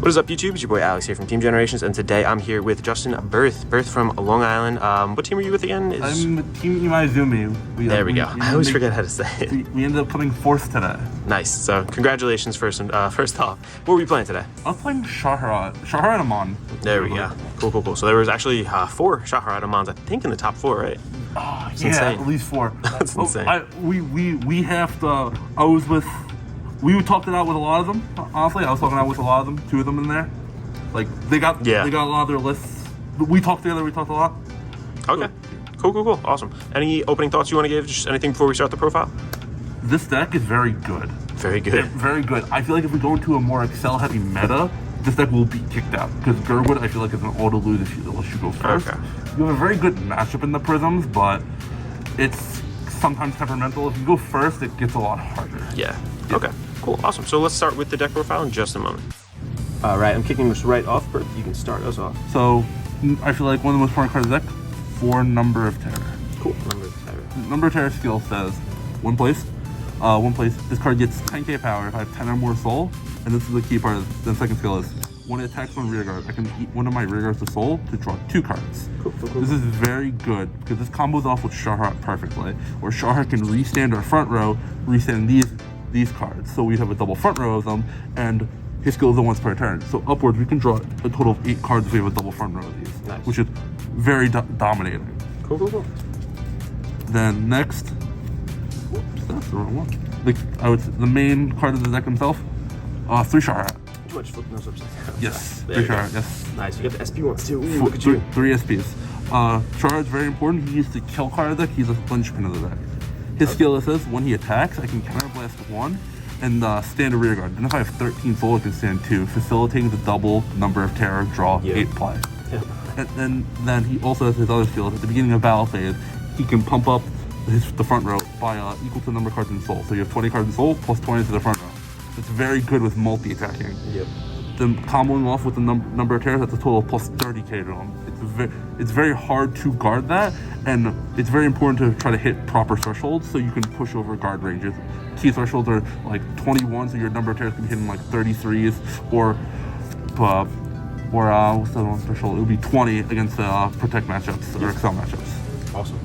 What is up, YouTube? It's your boy Alex here from Team Generations, and today I'm here with Justin Berth. Berth from Long Island. What team are you with again? I'm with Team Imaizumi. There we go. I always forget how to say it. We ended up coming fourth today. Nice. So congratulations first off. What were we playing today? I was playing Scharhrot and Amon. There we go. Cool. So there was actually 4 Scharhrot Amons, I think, in the top 4, right? Oh, That's yeah, insane. at least 4. That's insane. We have to. We talked it out with a lot of them. Honestly, I was talking out with a lot of them. 2 of them in there. Like they got a lot of their lists. We talked together. We talked a lot. Okay. Cool. Awesome. Any opening thoughts you want to give? Just anything before we start the profile? This deck is very good. Very good. Very good. I feel like if we go into a more Excel-heavy meta, this deck will be kicked out. Because Gerwood, I feel like, is an auto-lose unless you go first. Okay. You have a very good matchup in the Prisms, but it's sometimes temperamental. If you go first, it gets a lot harder. Yeah. Okay. Cool. Awesome. So let's start with the deck profile in just a moment. All right. I'm kicking this right off, Bert. You can start us off. So I feel like one of the most important cards of the deck, 4 Number of Terror. Cool. Number of Terror. Number of Terror skill says one place. This card gets 10k power if I have 10 or more soul. And this is the key part. The second skill is when it attacks on rear guard, I can eat one of my rear guards to soul to draw 2 cards. Cool. This is very good because this combos off with Scharhrot perfectly. Where Scharhrot can restand our front row, restand these cards. So we have a double front row of them, and his skill is once per turn. So upwards, we can draw a total of 8 cards if we have a double front row of these, nice. Which is very dominating. Cool. Then next, whoops, that's the wrong one. The main card of the deck himself, 3 Scharhrot. Too much flipping those upside down. Yes, There 3 you go. Scharhrot, yes. Nice. You got the SP ones too. Ooh, look at you. 3 SPs. Scharhrot's very important. He used the kill card of the deck. He's a linchpin of the deck. His skill says when he attacks, I can counterblast 1 and stand a rear guard. And if I have 13 soul, I can stand 2, facilitating the double Number of Terror, draw 8 play. Yep. And then he also has his other skills. At the beginning of battle phase, he can pump up the front row by equal to the number of cards in soul. So you have 20 cards in soul plus 20 to the front row. It's very good with multi-attacking. Yep. Then comboing off with the number of terrors, that's a total of plus 30k to him. It's very hard to guard that, and it's very important to try to hit proper thresholds so you can push over guard ranges. Key thresholds are like 21, so your number of terrors can be hitting like 33s, or what's the other one threshold? It would be 20 against protect matchups or excel matchups. Awesome.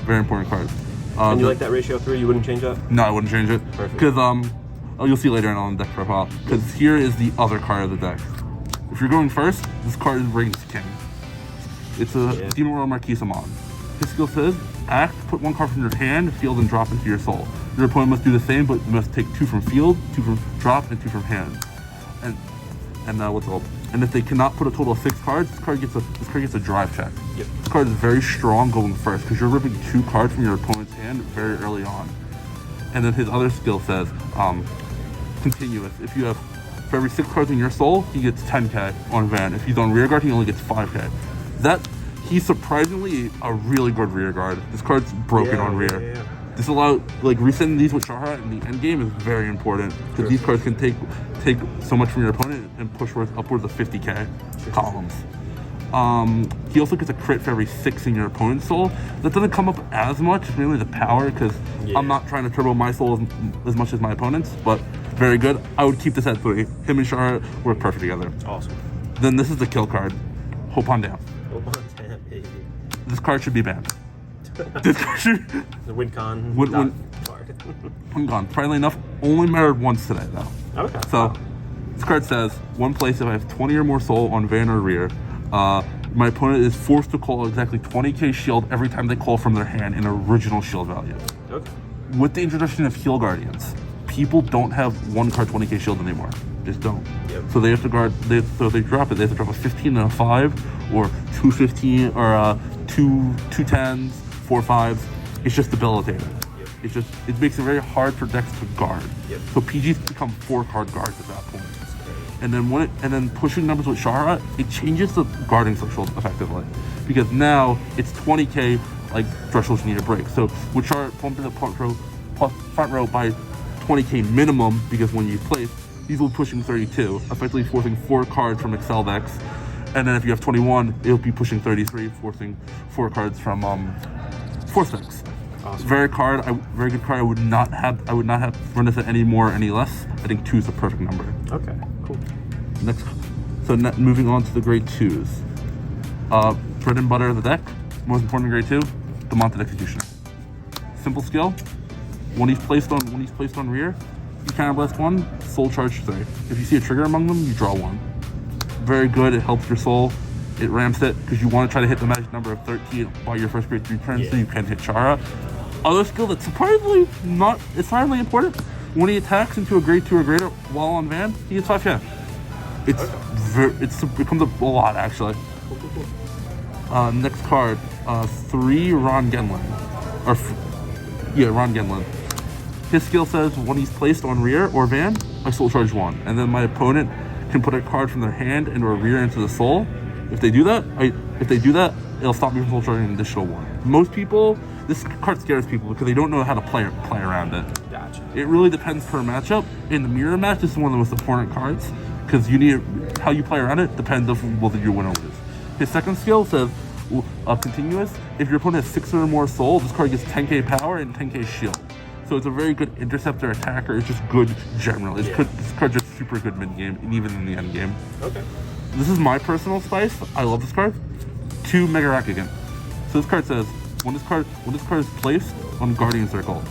Very important cards. And you like that ratio 3? You wouldn't change that? No, I wouldn't change it. Perfect. Because you'll see later on the deck profile. Because here is the other card of the deck. If you're going first, this card is Rings King. It's a Demon Royal Marquis Amon. His skill says, act, put 1 card from your hand, field, and drop into your soul. Your opponent must do the same, but must take 2 from field, 2 from drop, and 2 from hand. And what's it called? And if they cannot put a total of 6 cards, this card gets a drive check. Yep. This card is very strong going first because you're ripping 2 cards from your opponent's hand very early on. And then his other skill says, continuous. For every 6 cards in your soul, he gets 10k on Van. If he's on rear guard, he only gets 5k. He's surprisingly a really good rear guard. This card's broken on rear. Yeah. This allows, resetting these with Scharhrot in the end game is very important because these cards can take so much from your opponent and push upwards of 50k columns. He also gets a crit for every 6 in your opponent's soul. That doesn't come up as much, it's mainly the power, because I'm not trying to turbo my soul as much as my opponent's, but very good. I would keep this at 3. Him and Scharhrot work perfect together. Awesome. Then this is the kill card. Hope on down. Hope on down, baby. This card should be banned. This card should... The WinCon card. I'm gone. Finally enough, only mattered once today, though. Okay. So, this card says, 1 place if I have 20 or more soul on Van or rear, my opponent is forced to call exactly 20k shield every time they call from their hand in original shield value. Okay. With the introduction of Heal Guardians, people don't have 1 card 20k shield anymore. Just don't. Yep. So they have to guard. So if they drop it, they have to drop a 15 and a 5, or 2 15 or 2 10s, 4 5s. It's just debilitating. Yep. It makes it very hard for decks to guard. Yep. So PGs become 4 card guards at that point. And then pushing numbers with Scharhrot, it changes the guarding threshold effectively, because now it's 20k thresholds you need to break. So with Scharhrot pumping the front row by 20k minimum, because when you place, these will be pushing 32, effectively forcing 4 cards from Excel decks. And then if you have 21, it'll be pushing 33, forcing 4 cards from Force decks. Awesome. Very good card. I would not have run this at any more or any less. I think 2 is the perfect number. Okay, cool. Moving on to the grade 2s. Bread and butter of the deck, most important in grade 2, the Mounted Executioner. Simple skill. When he's placed on rear, you counterblast 1, soul charge 3. If you see a trigger among them, you draw 1. Very good. It helps your soul. It ramps it because you want to try to hit the magic number of 13 by your first grade 3 turn, so you can hit Scharhrot. Other skill that's surprisingly important. When he attacks into a grade 2 or greater while on van, he gets 5 yeah. It becomes a lot actually. Next card, 3 Ron Genlin. Ron Genlin. His skill says when he's placed on rear or van, I soul charge 1, and then my opponent can put a card from their hand into a rear into the soul. If they do that, it'll stop me from soul charging an additional 1. Most people, this card scares people because they don't know how to play around it. Gotcha. It really depends per matchup. In the mirror match, this is one of the most important cards because how you play around it depends on whether you win or lose. His second skill says continuous. If your opponent has 6 or more soul, this card gets 10k power and 10k shield. So it's a very good interceptor attacker. It's just good generally. This card's just super good mid game and even in the end game. Okay. This is my personal spice. I love this card. 2 Mega Rakigan. So this card says when this card is placed on Guardian Circle,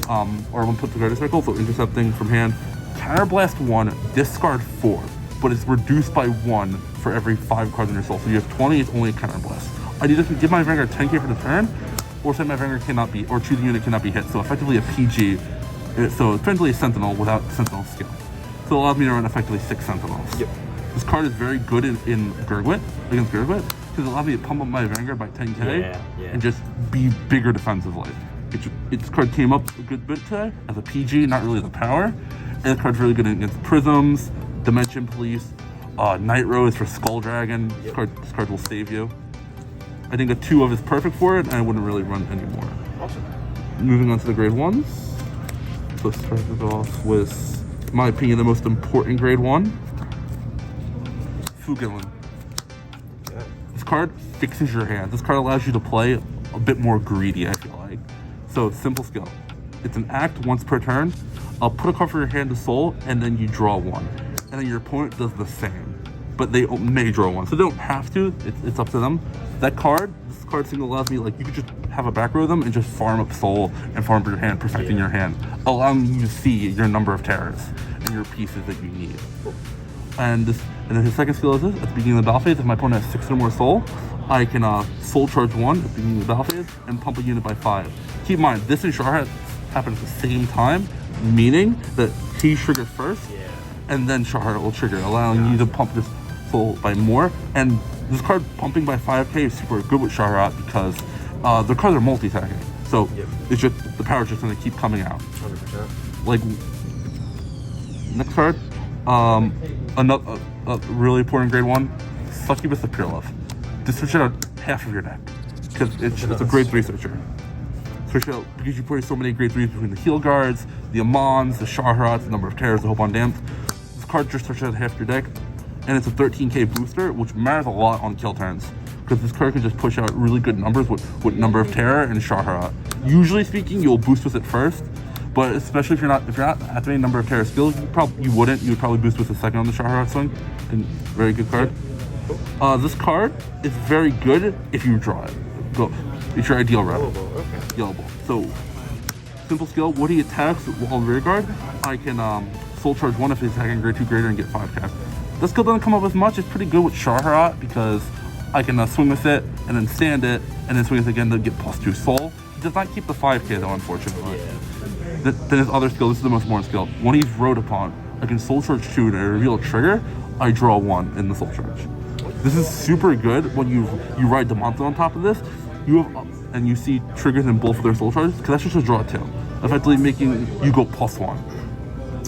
or when put to Guardian Circle, so intercepting from hand, counterblast 1, discard 4, but it's reduced by 1 for every 5 cards in your soul. So you have 20. It's only a counterblast. I need to give my Vanguard 10k for the turn, or say my Vanguard cannot be, or choosing unit cannot be hit. So effectively a PG. So essentially a Sentinel without Sentinel skill. So it allows me to run effectively 6 Sentinels. Yep. This card is very good in Gurgwit, against Gurgwit, because it allows me to pump up my Vanguard by 10k and just be bigger defensively. This card came up a good bit today as a PG, not really the power. And this card's really good against Prisms, Dimension Police, Night Rose for Skull Dragon. Yep. This card will save you. I think a 2 of is perfect for it, and I wouldn't really run anymore. Awesome. Moving on to the grade 1s. So let's start it off with, in my opinion, the most important grade 1. Fugelin. Okay. This card fixes your hand. This card allows you to play a bit more greedy, I feel like. So simple skill. It's an act once per turn. I'll put a card from your hand to soul, and then you draw 1. And then your opponent does the same. But they may draw 1. So they don't have to. It's up to them. This card single allows me, like, you could just have a back row of them and just farm up soul and farm up your hand, perfecting your hand, allowing you to see your number of terrors and your pieces that you need. And then his second skill is this: at the beginning of the battle phase, if my opponent has 6 or more soul, I can soul charge 1 at the beginning of the battle phase and pump a unit by 5. Keep in mind, this and Scharhrot happen at the same time, meaning that he triggers first, and then Scharhrot will trigger, allowing you to pump this soul by more. And this card pumping by 5k is super good with Scharhrot because the cards are multi-attacking. So it's just the power is just going to keep coming out. 100%. Like next card, another really important grade 1, Succubus of Pure Love. Just switch it out half of your deck because it's a grade 3 switcher. Switch it out because you play so many grade 3s between the Heal Guards, the Amons, the Scharhrots, the number of terrors, the Hope on Damp. This card just switches out half your deck. And it's a 13k booster, which matters a lot on kill turns, because this card can just push out really good numbers with number of terror and Scharhrot. Usually speaking, you'll boost with it first, but especially if you're not activating number of terror skills, you would probably boost with the second on the Scharhrot swing. And very good card. This card is very good if you draw it. It's your ideal route. Yellowable. So simple skill: when he attacks while rear guard, I can soul charge 1 if he's attacking grade 2 greater and get 5 cast. This skill doesn't come up as much. It's pretty good with Scharhrot because I can swing with it and then stand it and then swing with it again to get +2 soul. He does not keep the 5k though, unfortunately. Then his other skill, this is the most important skill. When he's rode upon, I can soul charge 2 and I reveal a trigger. I draw 1 in the soul charge. This is super good when you ride Demonto on top of this. And you see triggers in both of their soul charges because that's just a draw 2, effectively making you go +1.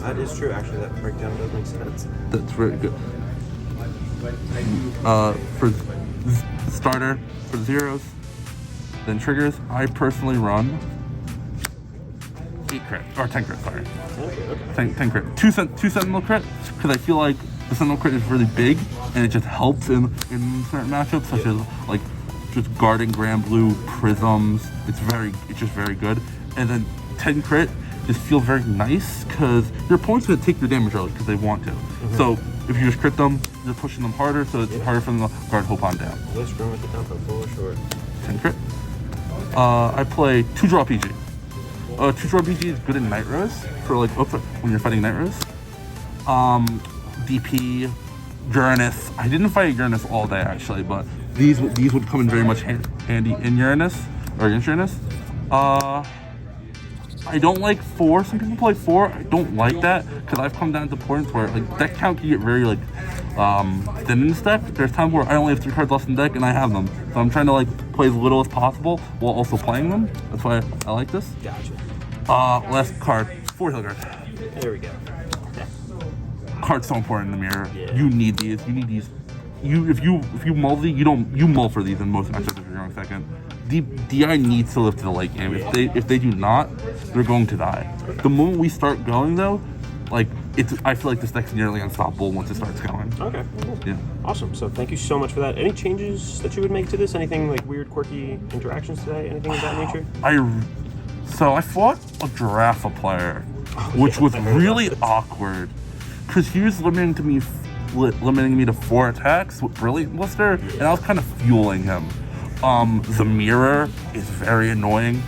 That is true, actually. That breakdown does make sense. That's very good. For the starter, for the zeros, then triggers, I personally run 8 crit, or 10 crit, sorry. 10 crit. 2 Sentinel crit, because I feel like the Sentinel crit is really big, and it just helps in certain matchups, such as, like, just guarding Grand Blue, Prisms. It's just very good. And then 10 crit just feel very nice because your opponent's going to take your damage early because they want to. So If you just crit them, you're pushing them harder, so it's harder for them to guard hope on down. Let's run with the tempo for sure. 10 crit. I play 2-draw PG. 2-draw PG is good in Night Rose for like when you're fighting Night Rose. DP, Uranus. I didn't fight Uranus all day actually, but these would come in very much handy in Uranus or against Uranus. I don't like 4. Some people play 4. I don't like that because I've come down to points where like deck count can get very like thin in this deck. There's times where I only have 3 cards left in deck and I have them, so I'm trying to like play as little as possible while also playing them. That's why I like this. Gotcha. Last card, 4 heal cards. There we go. Card's so important in the mirror. Yeah. You need these. You need these. If you mull these, you mull for these in most matchups if you're going second. DI needs to live to the late game. If they do not, they're going to die. The moment we start going though, like I feel like this deck's nearly unstoppable once it starts going. Okay, cool. Yeah. Awesome. So thank you so much for that. Any changes that you would make to this? Anything like weird, quirky interactions today? Anything of that nature? I fought a Giraffe player, which was really awkward because he was limiting me to 4 attacks with Brilliant Blister, and I was kind of fueling him. The mirror is very annoying.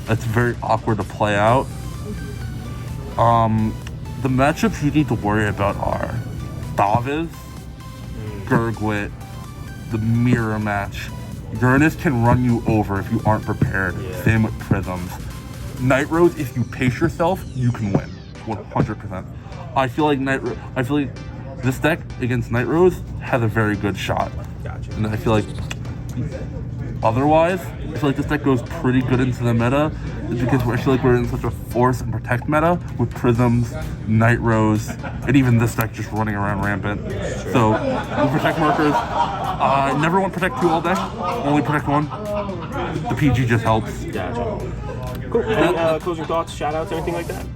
It's very awkward to play out. The matchups you need to worry about are Daviz, Gurgwit, the mirror match. Uranus can run you over if you aren't prepared. Yeah. Same with Prisms. Night Rose, if you pace yourself, you can win. 100%. I feel like this deck against Night Rose has a very good shot. Gotcha. And I feel like otherwise, I feel like this deck goes pretty good into the meta because I feel like we're in such a force and protect meta with Prisms, Night Rose, and even this deck just running around rampant. So with protect markers, I never want protect 2 all day, only protect 1. The PG just helps. Gotcha. Cool. Any closing thoughts, shout outs, anything like that?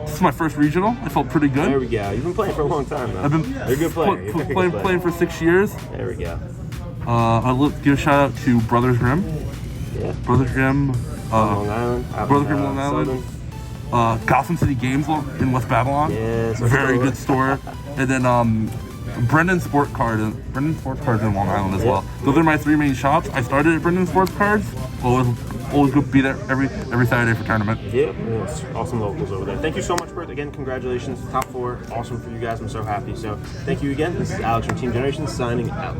This is my first regional. I felt pretty good. There we go. You've been playing for a long time, though. I've been You're a good player. You're a good player. playing for 6 years. There we go. I'll give a shout out to Brothers Grimm. Yeah. Brothers Grimm. Long Island. Brothers Grimm, Long Island. Gotham City Games in West Babylon. Yes. Very good store. And then Brendan Sports Cards in Long Island as well. Those are my 3 main shops. I started at Brendan Sports Cards. Always go be there every Saturday for tournament. Yeah, it's awesome locals over there. Thank you so much, Berth. Again, congratulations. Top 4. Awesome for you guys. I'm so happy. So thank you again. This is Alex from Team Generation signing out.